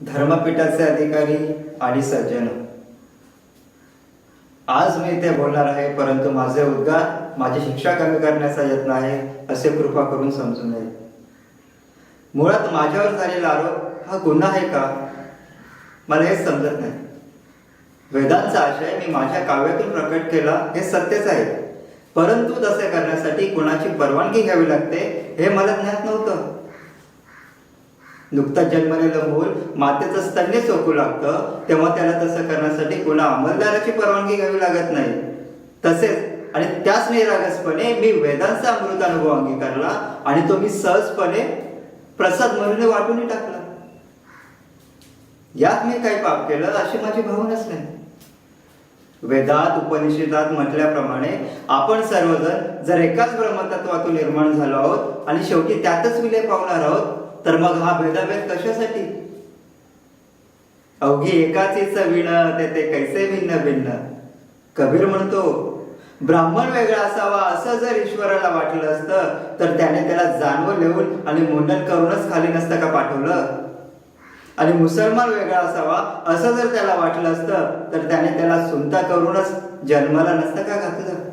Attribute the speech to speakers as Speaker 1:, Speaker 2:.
Speaker 1: धर्मपीठाचे अधिकारी आणि सज्जन, आज मी इथे बोलणार आहे, परंतु माझे उद्गार माझी शिक्षा कमी करण्याचा यत्न आहे असे कृपा करून समजून नये. मुळात माझ्यावर झालेला आरोप हा गुन्हा आहे का, मला हेच समजत नाही. वेदांचा आशय मी माझ्या काव्यातून प्रकट केला हे सत्यच आहे, परंतु तसे करण्यासाठी कुणाची परवानगी घ्यावी लागते हे मला ज्ञात नव्हतं. नुकताच जन्मलेलं मूल मातेचं स्तन्य चोखू लागतं तेव्हा त्याला तसं करण्यासाठी कुणा अंमलदाराची परवानगी घ्यावी लागत नाही. तसेच आणि त्याच निरागसपणे मी वेदांचा अमृतानुभव अंगीकारला आणि तो मी सहजपणे प्रसाद म्हणून वाटून टाकला. यात मी काही पाप केलं अशी माझी भावनाच नाही. वेदात उपनिषदात म्हटल्याप्रमाणे आपण सर्वजण जर एकाच ब्रह्मतत्वातून निर्माण झालो आहोत आणि शेवटी त्यातच विलय पावणार आहोत, तर मग हा भेदाभेद कशासाठी? अवघी एकाचीच विण ते कैसे भिन्न भिन्न. कबीर म्हणतो, ब्राह्मण वेगळा असावा असं जर ईश्वराला वाटलं असतं तर त्याने त्याला जानवं लिहून आणि मुंडन करूनच खाली नसतं का पाठवलं? आणि मुसलमान वेगळा असावा असं जर त्याला वाटलं असतं तर त्याने त्याला सुनता करूनच जन्माला नसतं का घातलं?